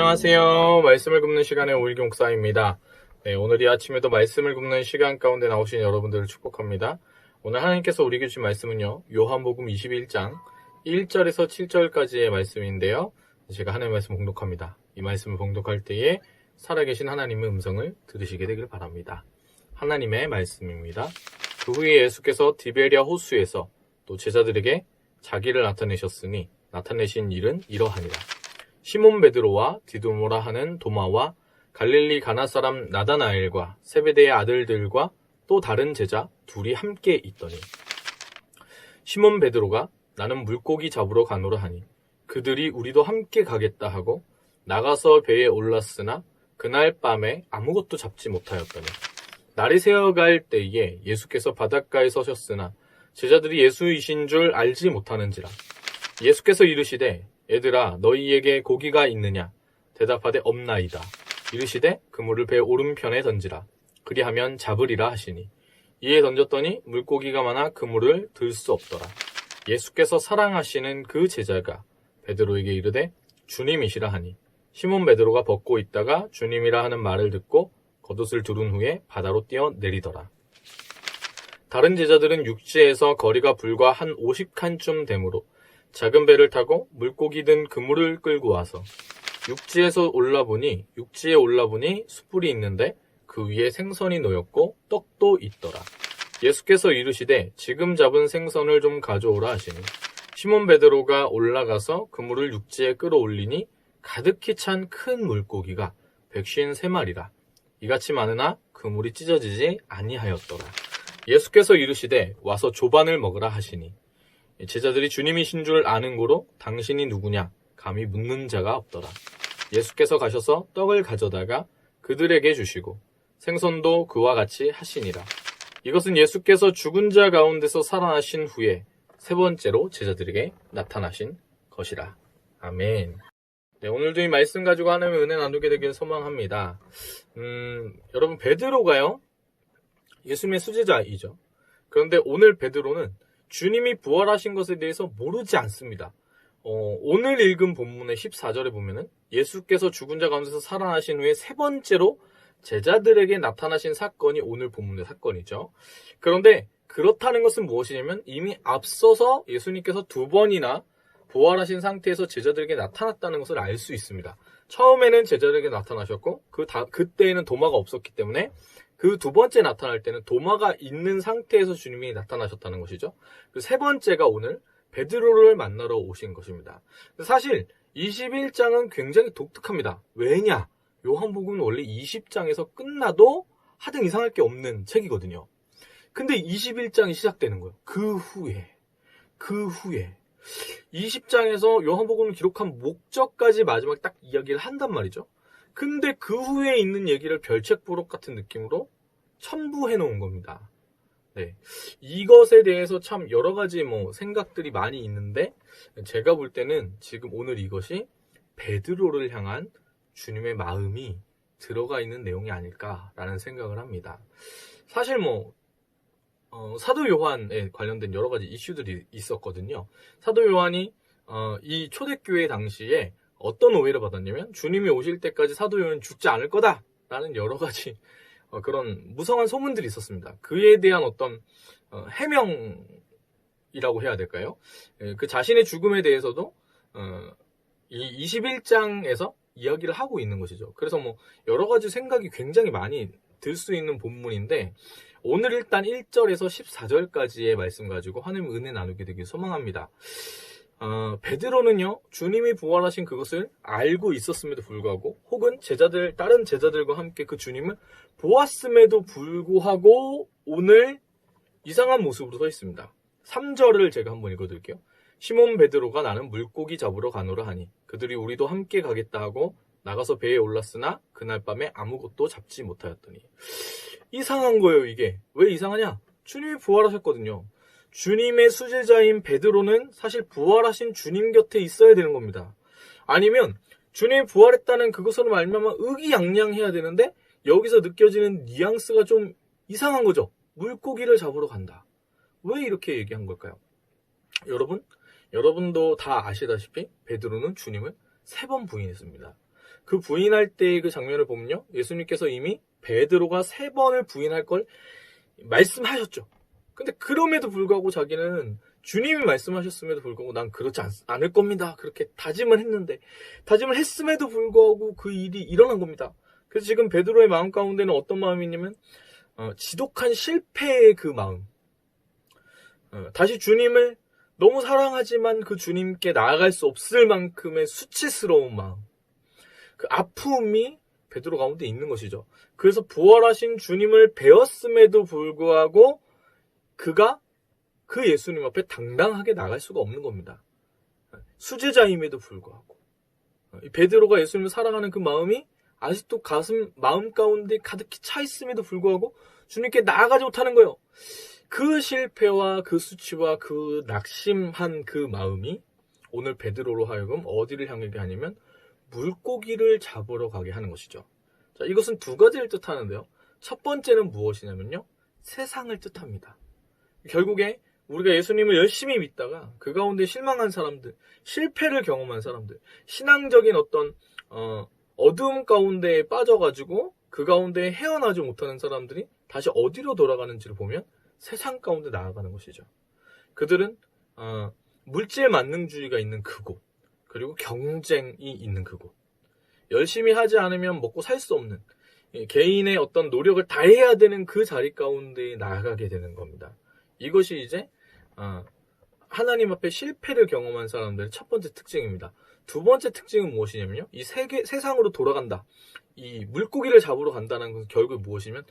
안녕하세요. 말씀을 굽는 시간의 오일경 목사입니다. 네, 오늘 이 아침에도 말씀을 굽는 시간 가운데 나오신 여러분들을 축복합니다. 오늘 하나님께서 우리에게 주신 말씀은요, 요한복음 21장 1절에서 7절까지의 말씀인데요. 제가 하나님의 말씀 봉독합니다. 이 말씀을 봉독할 때에 살아계신 하나님의 음성을 들으시게 되길 바랍니다. 하나님의 말씀입니다. 그 후에 예수께서 디베랴 호수에서 또 제자들에게 자기를 나타내셨으니 나타내신 일은 이러하니라. 시몬 베드로와 디도모라 하는 도마와 갈릴리 가나 사람 나다나엘과 세베대의 아들들과 또 다른 제자 둘이 함께 있더니 시몬 베드로가 나는 물고기 잡으러 가노라 하니 그들이 우리도 함께 가겠다 하고 나가서 배에 올랐으나 그날 밤에 아무것도 잡지 못하였더니 날이 새어갈 때에 예수께서 바닷가에 서셨으나 제자들이 예수이신 줄 알지 못하는지라. 예수께서 이르시되 얘들아 너희에게 고기가 있느냐? 대답하되 없나이다. 이르시되 그물을 배 오른편에 던지라. 그리하면 잡으리라 하시니 이에 던졌더니 물고기가 많아 그물을 들 수 없더라. 예수께서 사랑하시는 그 제자가 베드로에게 이르되 주님이시라 하니 시몬 베드로가 벗고 있다가 주님이라 하는 말을 듣고 겉옷을 두른 후에 바다로 뛰어내리더라. 다른 제자들은 육지에서 거리가 불과 한 50칸쯤 되므로 작은 배를 타고 물고기 든 그물을 끌고 와서 육지에 올라보니 숯불이 있는데 그 위에 생선이 놓였고 떡도 있더라. 예수께서 이르시되 지금 잡은 생선을 좀 가져오라 하시니 시몬 베드로가 올라가서 그물을 육지에 끌어올리니 가득히 찬 큰 물고기가 153마리라. 이같이 많으나 그물이 찢어지지 아니하였더라. 예수께서 이르시되 와서 조반을 먹으라 하시니 제자들이 주님이신 줄 아는 고로 당신이 누구냐 감히 묻는 자가 없더라. 예수께서 가셔서 떡을 가져다가 그들에게 주시고 생선도 그와 같이 하시니라. 이것은 예수께서 죽은 자 가운데서 살아나신 후에 세 번째로 제자들에게 나타나신 것이라. 아멘. 네, 오늘도 이 말씀 가지고 하나님의 은혜 나누게 되길 소망합니다. 여러분 베드로가요 예수님의 수제자이죠. 그런데 오늘 베드로는 주님이 부활하신 것에 대해서 모르지 않습니다. 오늘 읽은 본문의 14절에 보면은 예수께서 죽은 자 가운데서 살아나신 후에 세 번째로 제자들에게 나타나신 사건이 오늘 본문의 사건이죠. 그런데 그렇다는 것은 무엇이냐면 이미 앞서서 예수님께서 두 번이나 부활하신 상태에서 제자들에게 나타났다는 것을 알 수 있습니다. 처음에는 제자들에게 나타나셨고 그때에는 도마가 없었기 때문에 그 두 번째 나타날 때는 도마가 있는 상태에서 주님이 나타나셨다는 것이죠. 그 세 번째가 오늘 베드로를 만나러 오신 것입니다. 사실 21장은 굉장히 독특합니다. 왜냐? 요한복음은 원래 20장에서 끝나도 하등 이상할 게 없는 책이거든요. 근데 21장이 시작되는 거예요. 그 후에 20장에서 요한복음을 기록한 목적까지 마지막에 딱 이야기를 한단 말이죠. 근데 그 후에 있는 얘기를 별책부록 같은 느낌으로 첨부해 놓은 겁니다. 네. 이것에 대해서 참 여러 가지 생각들이 많이 있는데 제가 볼 때는 지금 오늘 이것이 베드로를 향한 주님의 마음이 들어가 있는 내용이 아닐까라는 생각을 합니다. 사실 사도 요한에 관련된 여러 가지 이슈들이 있었거든요. 사도 요한이 이 초대교회 당시에 어떤 오해를 받았냐면 주님이 오실 때까지 사도 요한은 죽지 않을 거다라는 여러 가지 그런 무성한 소문들이 있었습니다. 그에 대한 어떤 해명이라고 해야 될까요? 그 자신의 죽음에 대해서도 이 21장에서 이야기를 하고 있는 것이죠. 그래서 여러 가지 생각이 굉장히 많이 들 수 있는 본문인데 오늘 일단 1절에서 14절까지의 말씀 가지고 하나님의 은혜 나누게 되길 소망합니다. 베드로는요 주님이 부활하신 그것을 알고 있었음에도 불구하고 혹은 다른 제자들과 함께 그 주님을 보았음에도 불구하고 오늘 이상한 모습으로 서 있습니다. 3절을 제가 한번 읽어드릴게요. 시몬 베드로가 나는 물고기 잡으러 가노라 하니 그들이 우리도 함께 가겠다 하고 나가서 배에 올랐으나 그날 밤에 아무것도 잡지 못하였더니 이상한 거예요. 이게 왜 이상하냐? 주님이 부활하셨거든요. 주님의 수제자인 베드로는 사실 부활하신 주님 곁에 있어야 되는 겁니다. 아니면 주님이 부활했다는 그것으로 말미암아 의기양양해야 되는데 여기서 느껴지는 뉘앙스가 좀 이상한 거죠. 물고기를 잡으러 간다. 왜 이렇게 얘기한 걸까요? 여러분도 다 아시다시피 베드로는 주님을 3번 부인했습니다. 그 부인할 때의 그 장면을 보면요. 예수님께서 이미 베드로가 3번을 부인할 걸 말씀하셨죠. 근데 그럼에도 불구하고 자기는 주님이 말씀하셨음에도 불구하고 난 그렇지 않을 겁니다. 그렇게 다짐을 했는데, 다짐을 했음에도 불구하고 그 일이 일어난 겁니다. 그래서 지금 베드로의 마음 가운데는 어떤 마음이냐면 지독한 실패의 그 마음, 다시 주님을 너무 사랑하지만 그 주님께 나아갈 수 없을 만큼의 수치스러운 마음, 그 아픔이 베드로 가운데 있는 것이죠. 그래서 부활하신 주님을 배웠음에도 불구하고 그가 그 예수님 앞에 당당하게 나갈 수가 없는 겁니다. 수제자임에도 불구하고 베드로가 예수님을 사랑하는 그 마음이 아직도 마음 가운데 가득히 차 있음에도 불구하고 주님께 나아가지 못하는 거예요. 그 실패와 그 수치와 그 낙심한 그 마음이 오늘 베드로로 하여금 어디를 향하게 하냐면 물고기를 잡으러 가게 하는 것이죠. 자, 이것은 2가지를 뜻하는데요. 첫 번째는 무엇이냐면요. 세상을 뜻합니다. 결국에 우리가 예수님을 열심히 믿다가 그 가운데 실망한 사람들, 실패를 경험한 사람들, 신앙적인 어떤 어두움 가운데에 빠져가지고 그 가운데 헤어나지 못하는 사람들이 다시 어디로 돌아가는지를 보면 세상 가운데 나아가는 것이죠. 그들은 물질 만능주의가 있는 그곳, 그리고 경쟁이 있는 그곳, 열심히 하지 않으면 먹고 살 수 없는 개인의 어떤 노력을 다해야 되는 그 자리 가운데 나아가게 되는 겁니다. 이것이 이제 하나님 앞에 실패를 경험한 사람들의 첫 번째 특징입니다. 2번째 특징은 무엇이냐면요. 이 세상으로 돌아간다. 이 물고기를 잡으러 간다는 것은 결국 무엇이면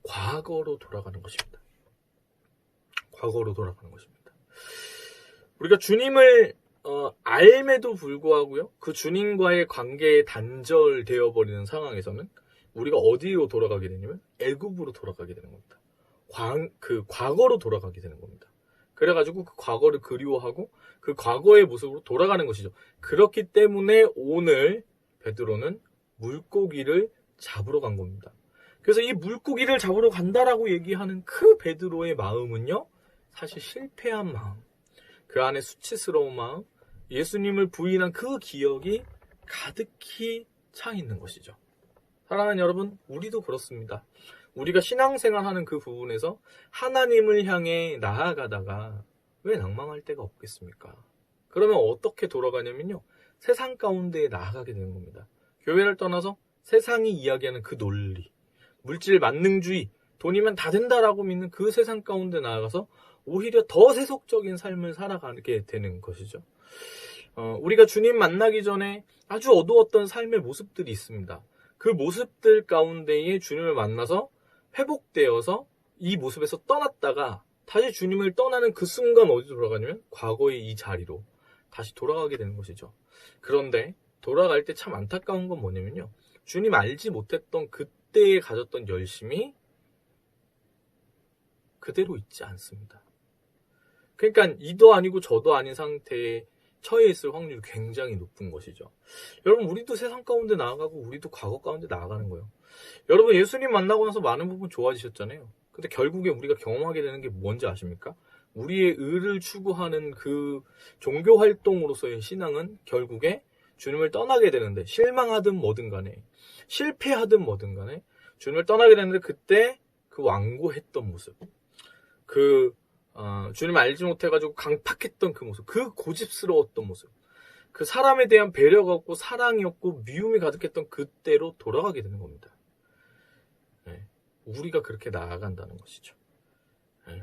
과거로 돌아가는 것입니다. 과거로 돌아가는 것입니다. 우리가 주님을 알매도 불구하고요. 그 주님과의 관계에 단절되어 버리는 상황에서는 우리가 어디로 돌아가게 되냐면 애굽으로 돌아가게 되는 겁니다. 그 과거로 돌아가게 되는 겁니다. 그래가지고 그 과거를 그리워하고 그 과거의 모습으로 돌아가는 것이죠. 그렇기 때문에 오늘 베드로는 물고기를 잡으러 간 겁니다. 그래서 이 물고기를 잡으러 간다라고 얘기하는 그 베드로의 마음은요. 사실 실패한 마음, 그 안에 수치스러운 마음, 예수님을 부인한 그 기억이 가득히 차 있는 것이죠. 사랑하는 여러분, 우리도 그렇습니다. 우리가 신앙생활하는 그 부분에서 하나님을 향해 나아가다가 왜 낭망할 데가 없겠습니까? 그러면 어떻게 돌아가냐면요. 세상 가운데에 나아가게 되는 겁니다. 교회를 떠나서 세상이 이야기하는 그 논리, 물질 만능주의, 돈이면 다 된다라고 믿는 그 세상 가운데 나아가서 오히려 더 세속적인 삶을 살아가게 되는 것이죠. 우리가 주님 만나기 전에 아주 어두웠던 삶의 모습들이 있습니다. 그 모습들 가운데에 주님을 만나서 회복되어서 이 모습에서 떠났다가 다시 주님을 떠나는 그 순간 어디로 돌아가냐면 과거의 이 자리로 다시 돌아가게 되는 것이죠. 그런데 돌아갈 때 참 안타까운 건 뭐냐면요. 주님 알지 못했던 그때에 가졌던 열심이 그대로 있지 않습니다. 그러니까 이도 아니고 저도 아닌 상태에 처해 있을 확률이 굉장히 높은 것이죠. 여러분, 우리도 세상 가운데 나아가고 우리도 과거 가운데 나아가는 거예요. 여러분, 예수님 만나고 나서 많은 부분 좋아지셨잖아요. 근데 결국에 우리가 경험하게 되는 게 뭔지 아십니까? 우리의 의를 추구하는 그 종교 활동으로서의 신앙은 결국에 주님을 떠나게 되는데, 실망하든 뭐든 간에, 실패하든 뭐든 간에 주님을 떠나게 되는데, 그때 그 완고했던 모습, 주님 알지 못해가지고 강팍했던 그 모습, 그 고집스러웠던 모습, 그 사람에 대한 배려가 없고 사랑이 없고 미움이 가득했던 그때로 돌아가게 되는 겁니다. 네, 우리가 그렇게 나아간다는 것이죠. 네.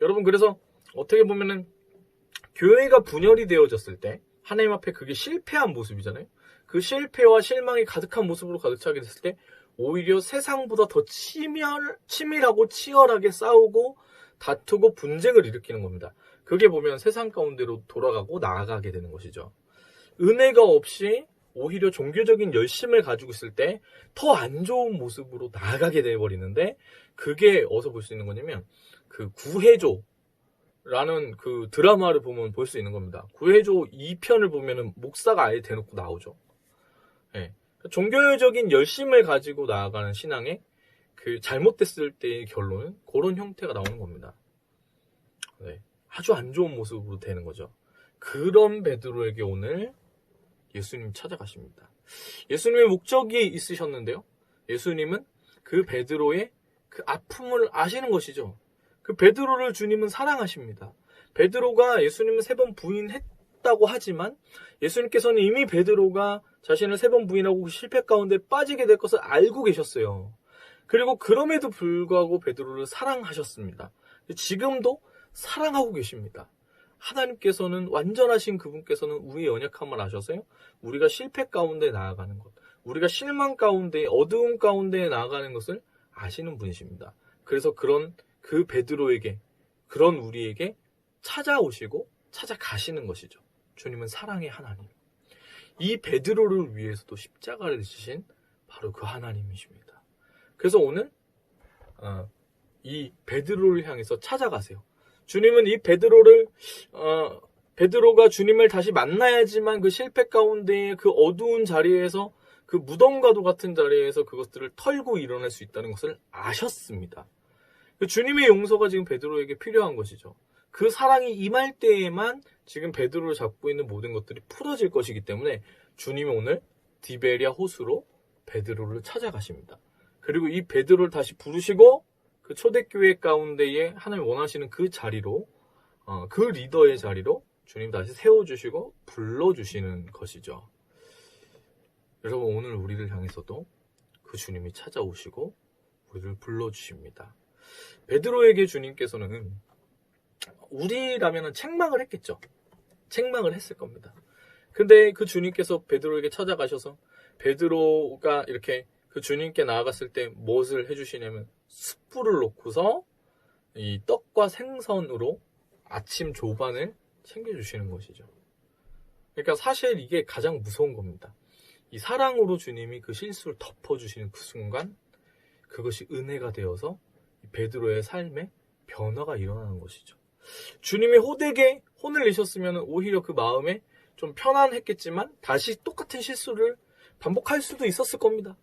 여러분, 그래서 어떻게 보면은 교회가 분열이 되어졌을 때 하나님 앞에 그게 실패한 모습이잖아요. 그 실패와 실망이 가득한 모습으로 가득 차게 됐을 때 오히려 세상보다 더 치밀하고 치열하게 싸우고 다투고 분쟁을 일으키는 겁니다. 그게 보면 세상 가운데로 돌아가고 나아가게 되는 것이죠. 은혜가 없이 오히려 종교적인 열심을 가지고 있을 때 더 안 좋은 모습으로 나아가게 되어버리는데, 그게 어디서 볼 수 있는 거냐면 그 구해조라는 그 드라마를 보면 볼 수 있는 겁니다. 구해조 2편을 보면은 목사가 아예 대놓고 나오죠. 네. 종교적인 열심을 가지고 나아가는 신앙에 그 잘못됐을 때의 결론은 그런 형태가 나오는 겁니다. 네. 아주 안 좋은 모습으로 되는 거죠. 그런 베드로에게 오늘 예수님 찾아가십니다. 예수님의 목적이 있으셨는데요. 예수님은 그 베드로의 그 아픔을 아시는 것이죠. 그 베드로를 주님은 사랑하십니다. 베드로가 예수님을 3번 부인했다고 하지만 예수님께서는 이미 베드로가 자신을 3번 부인하고 그 실패 가운데 빠지게 될 것을 알고 계셨어요. 그리고 그럼에도 불구하고 베드로를 사랑하셨습니다. 지금도 사랑하고 계십니다. 하나님께서는 완전하신 그분께서는 우리의 연약함을 아셔서요. 우리가 실패 가운데 나아가는 것, 우리가 실망 가운데 어두운 가운데 나아가는 것을 아시는 분이십니다. 그래서 그런 그 베드로에게 그런 우리에게 찾아오시고 찾아가시는 것이죠. 주님은 사랑의 하나님. 이 베드로를 위해서도 십자가를 지신 바로 그 하나님이십니다. 그래서 오늘 이 베드로를 향해서 찾아가세요. 주님은 이 베드로가 주님을 다시 만나야지만 그 실패 가운데의 그 어두운 자리에서 그 무덤과도 같은 자리에서 그것들을 털고 일어날 수 있다는 것을 아셨습니다. 주님의 용서가 지금 베드로에게 필요한 것이죠. 그 사랑이 임할 때에만 지금 베드로를 잡고 있는 모든 것들이 풀어질 것이기 때문에 주님이 오늘 디베리아 호수로 베드로를 찾아가십니다. 그리고 이 베드로를 다시 부르시고 그 초대교회 가운데에 하나님 원하시는 그 자리로 그 리더의 자리로 주님 다시 세워주시고 불러주시는 것이죠. 여러분 오늘 우리를 향해서도 그 주님이 찾아오시고 우리를 불러주십니다. 베드로에게 주님께서는 우리라면 책망을 했겠죠. 책망을 했을 겁니다. 근데 그 주님께서 베드로에게 찾아가셔서 베드로가 이렇게 그 주님께 나아갔을 때 무엇을 해주시냐면 숯불을 놓고서 이 떡과 생선으로 아침 조반을 챙겨주시는 것이죠. 그러니까 사실 이게 가장 무서운 겁니다. 이 사랑으로 주님이 그 실수를 덮어주시는 그 순간 그것이 은혜가 되어서 베드로의 삶에 변화가 일어나는 것이죠. 주님이 호되게 혼을 내셨으면 오히려 그 마음에 좀 편안했겠지만 다시 똑같은 실수를 반복할 수도 있었을 겁니다.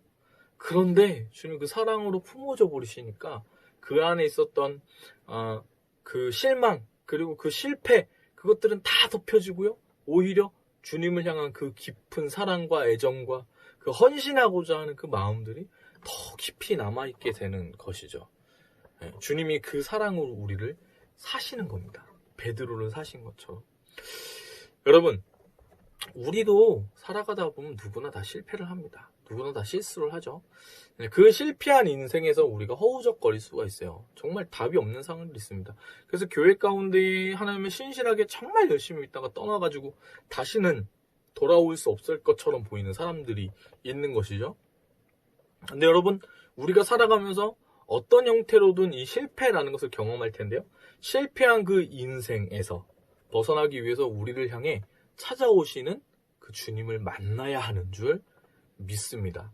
그런데 주님 그 사랑으로 품어져 버리시니까 그 안에 있었던 그 실망 그리고 그 실패 그것들은 다 덮여지고요. 오히려 주님을 향한 그 깊은 사랑과 애정과 그 헌신하고자 하는 그 마음들이 더 깊이 남아있게 되는 것이죠. 주님이 그 사랑으로 우리를 사시는 겁니다. 베드로를 사신 것처럼. 여러분, 우리도 살아가다 보면 누구나 다 실패를 합니다. 누구나 다 실수를 하죠. 그 실패한 인생에서 우리가 허우적거릴 수가 있어요. 정말 답이 없는 상황이 있습니다. 그래서 교회 가운데 하나님을 신실하게 정말 열심히 있다가 떠나가지고 다시는 돌아올 수 없을 것처럼 보이는 사람들이 있는 것이죠. 근데 여러분, 우리가 살아가면서 어떤 형태로든 이 실패라는 것을 경험할 텐데요. 실패한 그 인생에서 벗어나기 위해서 우리를 향해 찾아오시는 그 주님을 만나야 하는 줄 믿습니다.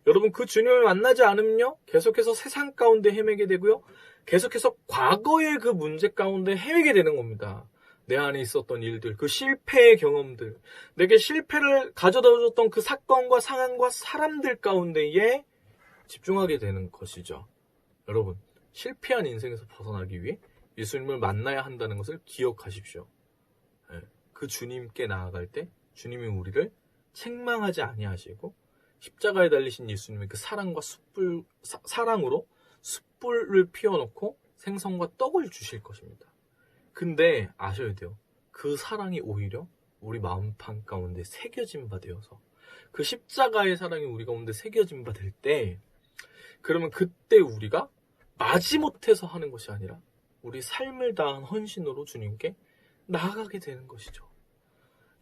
여러분 그 주님을 만나지 않으면요 계속해서 세상 가운데 헤매게 되고요 계속해서 과거의 그 문제 가운데 헤매게 되는 겁니다. 내 안에 있었던 일들, 그 실패의 경험들, 내게 실패를 가져다줬던 그 사건과 상황과 사람들 가운데에 집중하게 되는 것이죠. 여러분 실패한 인생에서 벗어나기 위해 예수님을 만나야 한다는 것을 기억하십시오. 그 주님께 나아갈 때 주님이 우리를 책망하지 아니하시고 십자가에 달리신 예수님의 그 사랑과 사랑으로 숯불을 피워놓고 생선과 떡을 주실 것입니다. 근데 아셔야 돼요. 그 사랑이 오히려 우리 마음판 가운데 새겨진 바 되어서 그 십자가의 사랑이 우리 가운데 새겨진 바 될 때 그러면 그때 우리가 마지못해서 하는 것이 아니라 우리 삶을 다한 헌신으로 주님께 나아가게 되는 것이죠.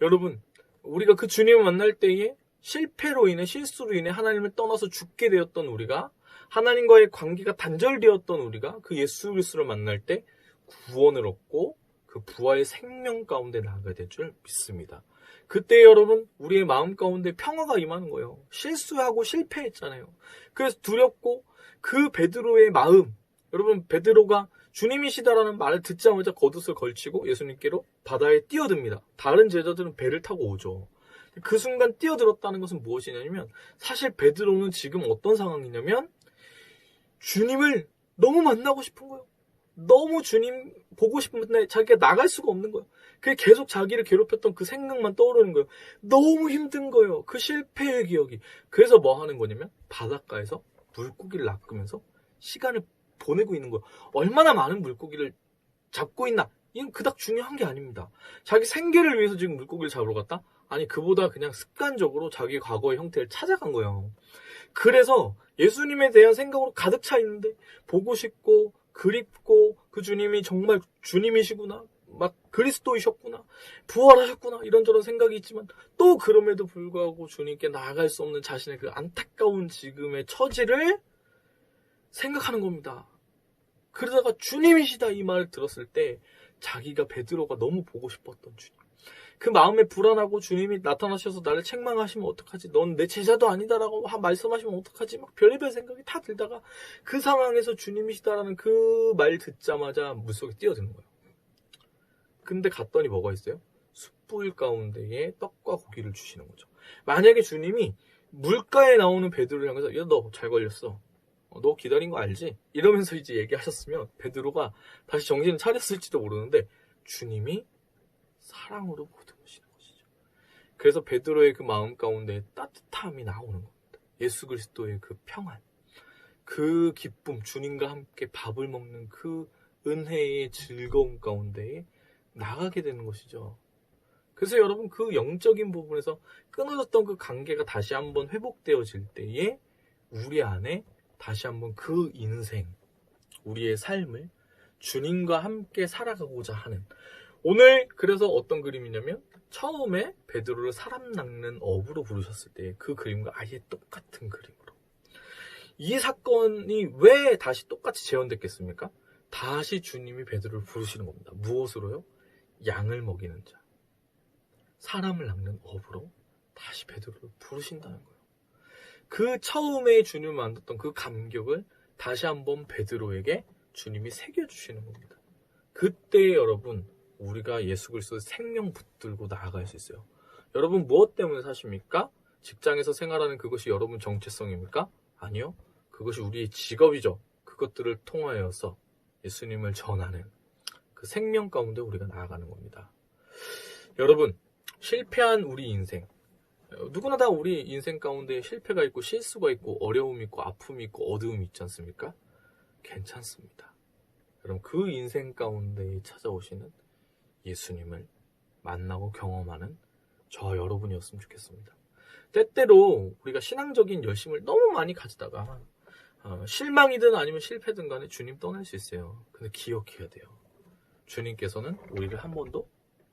여러분 우리가 그 주님을 만날 때에 실패로 인해 실수로 인해 하나님을 떠나서 죽게 되었던 우리가 하나님과의 관계가 단절되었던 우리가 그 예수 그리스도를 만날 때 구원을 얻고 그 부활의 생명 가운데 나아가게 될 줄 믿습니다. 그때 여러분 우리의 마음 가운데 평화가 임하는 거예요. 실수하고 실패했잖아요. 그래서 두렵고 그 베드로의 마음 여러분 베드로가 주님이시다라는 말을 듣자마자 겉옷을 걸치고 예수님께로 바다에 뛰어듭니다. 다른 제자들은 배를 타고 오죠. 그 순간 뛰어들었다는 것은 무엇이냐면 사실 베드로는 지금 어떤 상황이냐면 주님을 너무 만나고 싶은 거예요. 너무 주님 보고 싶은데 자기가 나갈 수가 없는 거예요. 그게 계속 자기를 괴롭혔던 그 생각만 떠오르는 거예요. 너무 힘든 거예요. 그 실패의 기억이. 그래서 뭐 하는 거냐면 바닷가에서 물고기를 낚으면서 시간을 보내고 있는 거예요. 얼마나 많은 물고기를 잡고 있나? 이건 그닥 중요한 게 아닙니다. 자기 생계를 위해서 지금 물고기를 잡으러 갔다? 아니, 그보다 그냥 습관적으로 자기 과거의 형태를 찾아간 거예요. 그래서 예수님에 대한 생각으로 가득 차 있는데 보고 싶고 그립고 그 주님이 정말 주님이시구나, 막 그리스도이셨구나, 부활하셨구나, 이런저런 생각이 있지만 또 그럼에도 불구하고 주님께 나아갈 수 없는 자신의 그 안타까운 지금의 처지를 생각하는 겁니다. 그러다가 주님이시다 이 말을 들었을 때 자기가 베드로가 너무 보고 싶었던 주님, 그 마음에 불안하고 주님이 나타나셔서 나를 책망하시면 어떡하지, 넌 내 제자도 아니다라고 말씀하시면 어떡하지, 막 별의별 생각이 다 들다가 그 상황에서 주님이시다라는 그 말 듣자마자 물속에 뛰어드는 거예요. 근데 갔더니 뭐가 있어요? 숯불 가운데에 떡과 고기를 주시는 거죠. 만약에 주님이 물가에 나오는 베드로를 향해서 야, 너 잘 걸렸어, 너 기다린 거 알지? 이러면서 이제 얘기하셨으면 베드로가 다시 정신을 차렸을지도 모르는데 주님이 사랑으로 모든 것이는 것이죠. 그래서 베드로의 그 마음 가운데 따뜻함이 나오는 겁니다. 예수 그리스도의 그 평안, 그 기쁨, 주님과 함께 밥을 먹는 그 은혜의 즐거움 가운데에 나가게 되는 것이죠. 그래서 여러분, 그 영적인 부분에서 끊어졌던 그 관계가 다시 한번 회복되어질 때에 우리 안에 다시 한번 그 인생, 우리의 삶을 주님과 함께 살아가고자 하는, 오늘 그래서 어떤 그림이냐면 처음에 베드로를 사람 낚는 어부로 부르셨을 때 그 그림과 아예 똑같은 그림으로, 이 사건이 왜 다시 똑같이 재현됐겠습니까? 다시 주님이 베드로를 부르시는 겁니다. 무엇으로요? 양을 먹이는 자, 사람을 낚는 어부로 다시 베드로를 부르신다는 거예요. 그 처음에 주님을 만났던 그 감격을 다시 한번 베드로에게 주님이 새겨주시는 겁니다. 그때 여러분, 우리가 예수 그리스도의 생명 붙들고 나아갈 수 있어요. 여러분, 무엇 때문에 사십니까? 직장에서 생활하는 그것이 여러분 정체성입니까? 아니요. 그것이 우리의 직업이죠. 그것들을 통하여서 예수님을 전하는 그 생명 가운데 우리가 나아가는 겁니다. 여러분, 실패한 우리 인생, 누구나 다 우리 인생 가운데 실패가 있고 실수가 있고 어려움이 있고 아픔이 있고 어두움이 있지 않습니까? 괜찮습니다. 여러분, 그 인생 가운데 찾아오시는 예수님을 만나고 경험하는 저와 여러분이었으면 좋겠습니다. 때때로 우리가 신앙적인 열심을 너무 많이 가지다가 실망이든 아니면 실패든 간에 주님 떠날 수 있어요. 근데 기억해야 돼요. 주님께서는 우리를 한 번도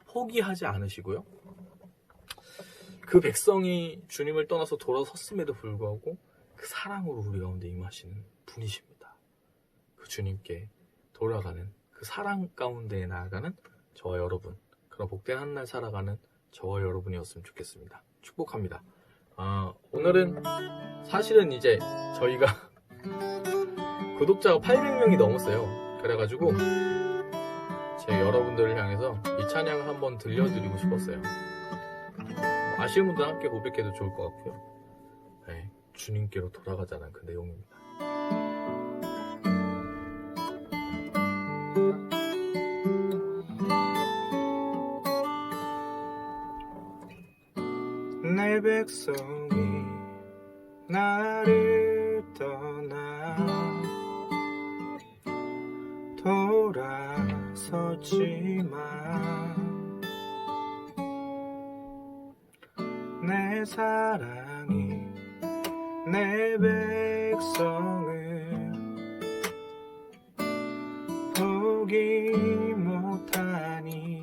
포기하지 않으시고요. 그 백성이 주님을 떠나서 돌아섰음에도 불구하고 그 사랑으로 우리 가운데 임하시는 분이십니다. 그 주님께 돌아가는 그 사랑 가운데 나아가는 저와 여러분, 그런 복된 한 날 살아가는 저와 여러분이었으면 좋겠습니다. 축복합니다. 오늘은 사실은 이제 저희가 구독자가 800명이 넘었어요. 그래가지고 제가 여러분들을 향해서 이 찬양을 한번 들려드리고 싶었어요. 아쉬운 분들 함께 고백해도 좋을 것 같고요. 네, 주님께로 돌아가자는 그 내용입니다. 내 백성이 나를 떠나 돌아섰지만 내 사랑이 내 백성을 포기 못하니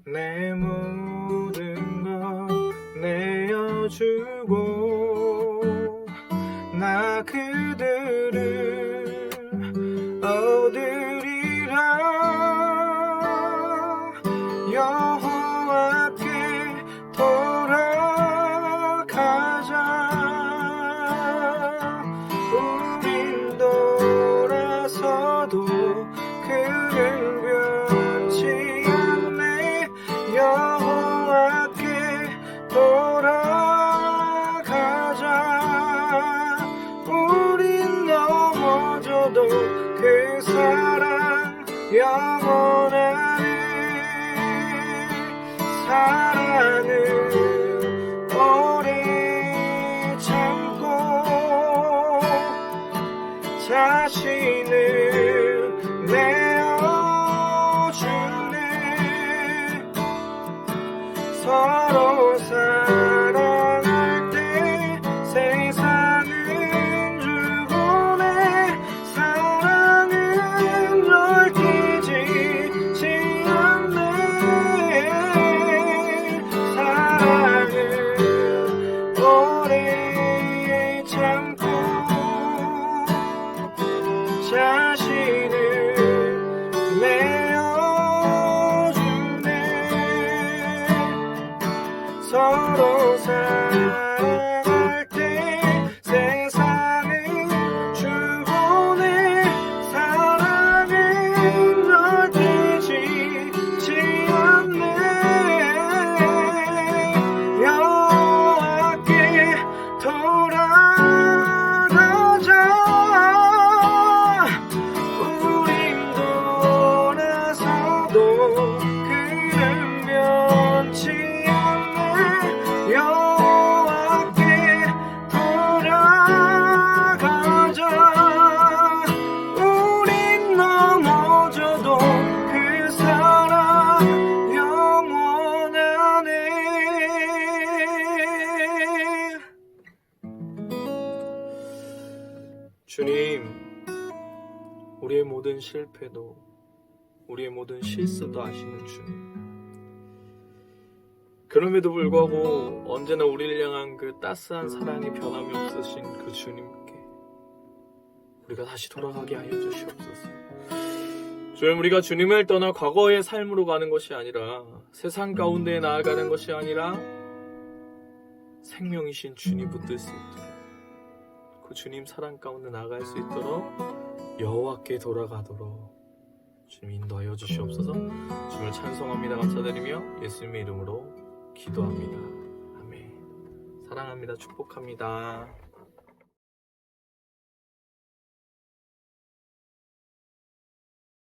내 모든 것 내어주고 나 그들을 얻으리라. 여호와께 돌아가자. 우린 돌아서도 그를 변치 않네. 모든 실패도 우리의 모든 실수도 아시는 주님, 그럼에도 불구하고 언제나 우리를 향한 그 따스한 사랑이 변함이 없으신 그 주님께 우리가 다시 돌아가게 하여 주시옵소서. 주님, 우리가 주님을 떠나 과거의 삶으로 가는 것이 아니라, 세상 가운데 나아가는 것이 아니라 생명이신 주님 붙들 수 있도록, 그 주님 사랑 가운데 나아갈 수 있도록 여호와께 돌아가도록 주님 인도하여 주시옵소서. 주님을 찬송합니다. 감사드리며 예수님의 이름으로 기도합니다. 아멘. 사랑합니다. 축복합니다.